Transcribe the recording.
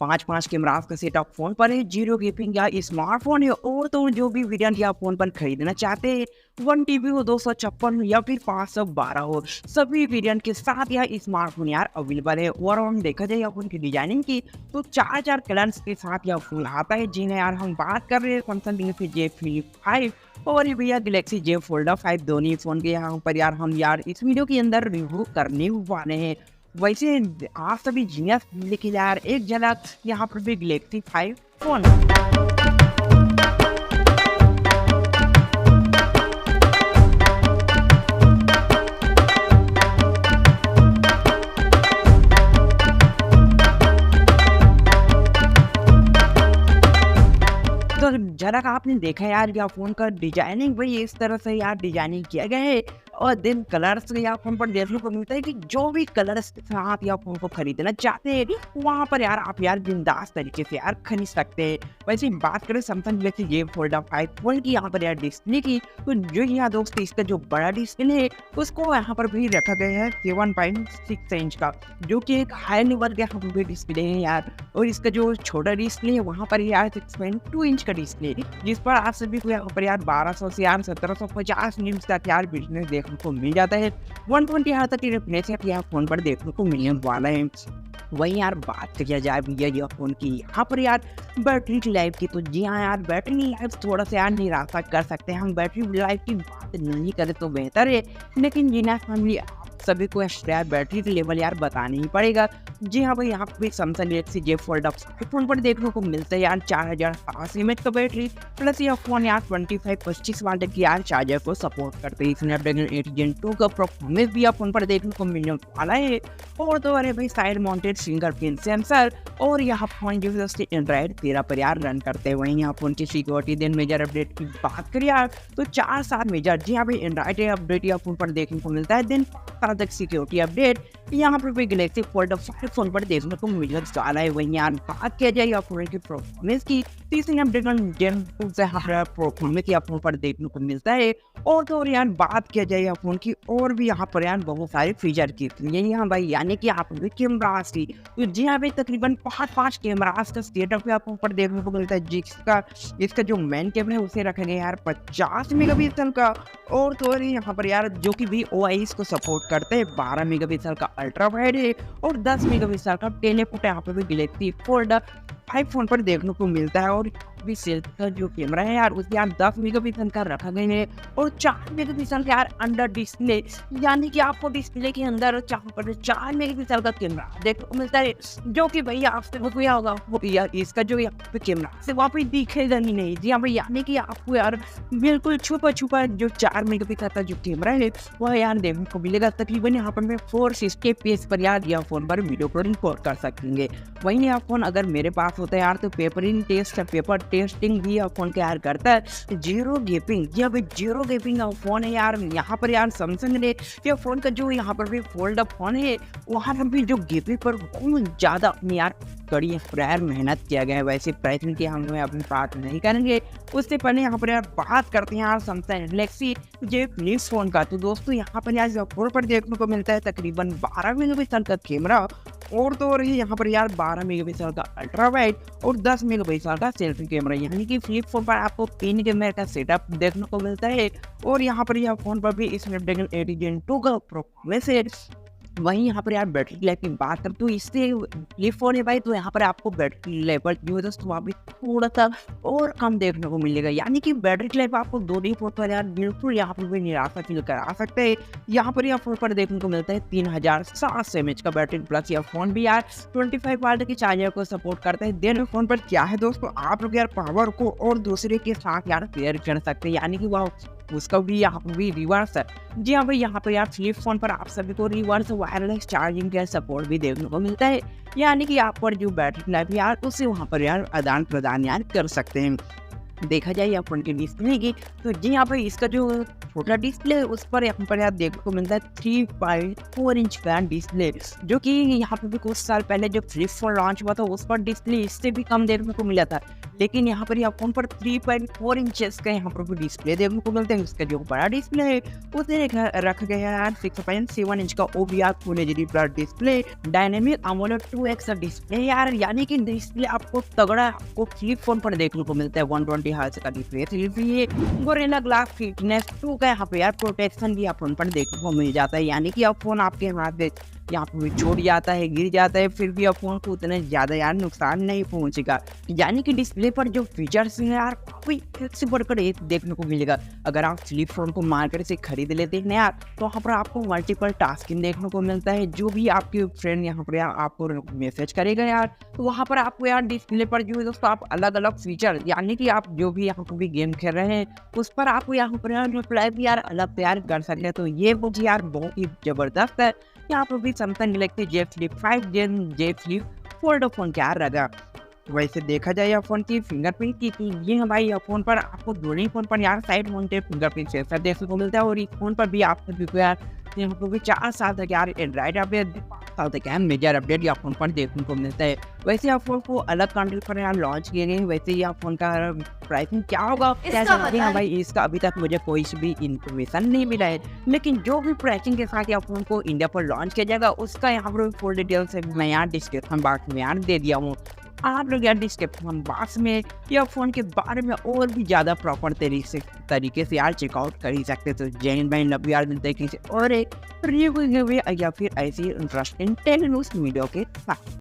5 cameras का setup phone पर है, जीरो गेपिंग या स्मार्टफ़ोन है और तो जो भी वेरिएंट या फ़ोन पर खरीदना चाहते हैं 1 टीबी हो 256 या फिर 512 हो, सभी वेरिएंट के साथ यह स्मार्टफ़ोन यार अवेलेबल है। और हम देखा जाए या फ़ोन की डिजाइनिंग की तो 4 कलर्स के साथ यह फ़ोन आता है, जिन्हें यार हम बात कर रहे हैं सैमसंग गैलेक्सी जे फ्लिप 5 और ये भैया गैलेक्सी जे फोल्ड 5 दोनों फ़ोन के यहाँ पर यार हम यार इस वीडियो के अंदर रिव्यू करने वाले हैं। वैसे आप सभी जीनियस लेके यार एक झलक यहाँ पर भी गैलेक्सी 5 फोन। तो झलक आपने देखा यार या फ़ोन का डिजाइनिंग भाई इस तरह से यार डिजाइनिंग किया गया है और दिन कलर्स या फ़ोन पर देखने को मिलता है कि जो भी कलर्स आप या फ़ोन को खरीदना चाहते हैं वहाँ पर यार आप यार बिंदास तरीके से यार खरीद सकते हैं। वैसे बात करें सैमसंग गैलेक्सी जे फोल्ड 5 फोन की यहाँ पर यार डिस्प्ले की, तो जो यहाँ दोस्त इसका जो बड़ा डिस्प्ले है उसको यहाँ पर भी रखा गया है 7.6 इंच का, जो कि एक हाई लेवल का यहाँ पर भी डिस्प्ले है यार। और इसका जो छोटा डिस्प्ले है वहाँ पर यार 6.2 इंच का डिस्प्ले, जिस पर आप सभी को यहाँ पर यार 1200 से यार 1750 निम्स तक यार बिजनेस देखने को मिल जाता है। 120 हर्ट्ज तक रिफ्रेश रेट यहाँ फोन पर देखने को मिलने वाला है। वहीं यार बात किया जाए भैया ये फ़ोन की यहाँ पर यार बैटरी लाइफ की, तो जी हाँ यार बैटरी लाइफ थोड़ा सा यार निराशा कर सकते हैं। हम बैटरी लाइफ की बात नहीं करें तो बेहतर है, लेकिन जी ना फैमिली सभी को एक्स्ट्रा बैटरी का लेवल यार बताना ही पड़ेगा। जी हाँ भाई, यहाँ पे सैमसंग गैलेक्सी जे फोल्ड 5 फोन पर देखने को मिलता है यार 4000 mAh का बैटरी, प्लस यह फोन यार 25 वाट की यार चार्जर को सपोर्ट करते हैं। स्नैपड्रैगन 8 Gen 2 का परफॉर्मेंस भी फोन पर देखने को मिलने वाला है। और तो अरे भाई साइड माउंटेड फिंगरप्रिंट सेंसर और यहाँ फोन जो है उसके एंड्रॉइड 13 पर यार रन करते हैं। वहीं यहाँ फोन की सिक्योरिटी दिन मेजर अपडेट की बात करें यार तो 4-7 मेजर जी हाँ भाई एंड्रॉइड अपडेट या फोन पर देखने को मिलता है। दिन तक सिक्योरिटी अपडेट यहाँ पर भी गैलेक्सी फोल्ड 5 फोन पर देखने को मिलने वाला है। वहीं यार बात किया जाए या फोन की परफॉर्मेंस की, तीसरी स्नैपड्रैगन जेन 2 से हमारा परफॉर्मेंस या फोन पर देखने को मिलता है। और तो यार बात किया जाए या फोन की और भी यहाँ पर यार बहुत सारे फीचर की यहाँ भाई यानी कि आप कैमरास की, तो जी हाँ भाई तकरीबन 5 कैमरास का सेटअप है आपको ऊपर देखने को मिलता है, जिसका इसका जो मेन कैमरा है उसे रखा गया यार 50 मेगापिक्सल का। और तो यहाँ पर यार जो कि भी OIS को सपोर्ट करते हैं 12 मेगापिक्सल का अल्ट्रा वाइड है और 10 मेगापिक्सल का टेलीफोटो यहाँ पर भी गैलेक्सी फोल्ड 5 फोन पर देखने को मिलता है। और भी सेल्फी का जो कैमरा है यार उसके यार 10 मेगापिक्सल का रखा गया है और 4 मेगापिक्सल का यार अंडर डिस्प्ले, यानी कि आपको डिस्प्ले के अंदर 4 मेगापिक्सल का कैमरा देखने को मिलता है, जो कि भैया आपसे वो क्या होगा वो यार इसका जो यहाँ पे कैमरा से वहाँ पे दिखेगा ही नहीं। जी हाँ भाई, यानी कि आपको यार बिल्कुल छुपा जो 4 मेगापिक्सल का जो कैमरा है वह यार देखने को मिलेगा। तकरीबन यहाँ पर मैं 460 FPS पर यार यह फोन पर वीडियो को रिकॉर्ड कर सकेंगे। वहीं यह फोन अगर मेरे पास होता है यार तो पेपर टेस्टिंग भी फोन के यार करता है। जीरो गेपिंग, यह भी जीरो गेपिंग फोन है यार। यहाँ पर यार सैमसंग ने यह फोन का जो यहाँ पर भी फोल्ड फोन है वहाँ पर भी जो गेपिंग पर बहुत ज़्यादा अपनी यार कड़ी प्रायर मेहनत किया गया है। वैसे प्राइसिंग की हम अपनी बात नहीं करेंगे, उससे पहले यहाँ पर यार बात करते हैं यार सैमसंग गैलेक्सी जे फ्लिप फोन का। तो दोस्तों यहाँ पर यार फोन पर देखने को मिलता है तकरीबन 12 मेगापिक्सल का कैमरा और तो और यहाँ पर यार 12 मेगापिक्सल का अल्ट्रा वाइड और 10 मेगापिक्सल का सेल्फी कैमरा, यानी कि फ्लिप फोन पर आपको 3 कैमरे का सेटअप देखने को मिलता है। और यहाँ पर यह फोन पर भी स्नैपड्रैगन 8 Gen 2 का परफॉर्मेंस है। वहीं यहाँ पर यार बैटरी लाइफ की बात करें तो इससे फ्लिप फोन है भाई, तो यहाँ पर आपको बैटरी लेवल जो है दोस्तों वहाँ भी थोड़ा सा और कम देखने को मिलेगा, यानी कि बैटरी लाइफ आपको दोनों फोन पर यार बिल्कुल यहाँ पर भी निराशा फील करा सकते हैं। यहाँ पर यह फोन पर देखने को मिलता है 3700 mAh का बैटरी, प्लस यह फोन भी यार 25 वाट की चार्जर को सपोर्ट करता है। देन फोन पर क्या है दोस्तों, आप लोग यार पावर को और दूसरे के साथ यार शेयर कर सकते हैं, यानी कि वह उसका भी यहाँ पर भी रिवर्स है। जी हाँ भाई, यहाँ पर यार फ्लिप फोन पर आप सभी को रिवर्स वायरलेस चार्जिंग का सपोर्ट भी देखने को मिलता है, यानी कि आप पर जो बैटरी लाइफ यार उससे वहाँ पर यार आदान प्रदान यार कर सकते हैं। देखा जाए यहाँ फ़ोन की डिस्प्ले की, तो जी यहाँ पे इसका जो छोटा डिस्प्ले है उस पर यहाँ पर यार देखने को मिलता है 3.4 इंच का डिस्प्ले, जो कि यहाँ पे भी कुछ साल पहले जब फ्लिप फ़ोन लॉन्च हुआ था उस पर डिस्प्ले इससे भी कम देखने को मिला था। लेकिन यहाँ पर यह फ़ोन पर 3.4 इंचेस का यहाँ पर भी डिस्प्ले देखने को मिलता है। इसका जो बड़ा डिस्प्ले है उसे रखा गया है यार 6.7 इंच का OVR full HD plus display, dynamic AMOLED 2x display यार, यानी कि डिस्प्ले आपको तगड़ा आपको फ्लिप फ़ोन पर देखने को मिलता है। 120 हर्ट्ज का रिफ्रेश रेट भी है। गोरिल्ला ग्लास फिटनेस 2 का यहाँ पे यार प्रोटेक्शन भी आप फ़ोन पर देखने को मिल जाता है, यानी कि अब फ़ोन आपके हाथ में यहाँ पे भी छूट जाता है, गिर जाता है, फिर भी अब फ़ोन को उतना ज़्यादा यार नुकसान नहीं पहुँचेगा। यानी कि डिस्प्ले पर जो फीचर्स हैं यार काफ़ी एक से बढ़कर एक देखने को मिलेगा। अगर आप फ्लिप फ़ोन को मार्केट से खरीद लेते हैं यार, तो वहाँ पर आपको मल्टीपल टास्किंग देखने को मिलता है। जो भी आपके फ्रेंड यहाँ पर यार आपको मैसेज करेगा यार, तो वहाँ पर आपको यार डिस्प्ले पर जो है दोस्तों आप अलग-अलग फीचर, यानी कि आप जो भी यहाँ पर भी गेम खेल रहे हैं, उस पर आपको यहाँ पर यार रिप्लाई भी यार अलग तैयार कर सकते हैं। तो ये मुझे यार बहुत ही ज़बरदस्त है। यहाँ पर भी Samsung Galaxy Z Flip 5 Gen Z Flip fold phone क्या लगा। वैसे देखा जाए यह फ़ोन की फिंगरप्रिंट की ये हमारे यह फ़ोन पर आपको दोनों ही फ़ोन पर यार साइड माउंटेड फिंगरप्रिंट सेंसर देखने को मिलता है, और इस फ़ोन पर भी आपको देखो यार यहाँ पर भी 4 साल तक यार एंड्रॉइड अपडेट, 5 साल तक यार मेजर अपडेट यह फ़ोन पर देखने को मिलता है। वैसे यह फ़ोन को अलग कंट्री पर यार लॉन्च किए गए। वैसे यह फ़ोन का प्राइसिंग क्या होगा क्या समझिए भाई, इसका अभी तक मुझे कोई भी इन्फॉर्मेशन नहीं मिला है। लेकिन जो भी प्राइसिंग के साथ यह फ़ोन को इंडिया पर लॉन्च किया जाएगा उसका यहाँ पर फुल डिटेल्स मैं यहाँ डिस्क्रिप्शन बॉक्स में यार दे दिया हूँ। आप लोग यार डिस्क्रिप्शन बॉक्स में या फ़ोन के बारे में और भी ज़्यादा प्रॉपर तरीके से यार चेकआउट कर ही सकते। तो जय हिंद भाई, लव यू यार, मिलते हैं किसी और एक रिव्यू या फिर ऐसी इंटरेस्टिंग टेक्नोलॉजी वीडियो के साथ।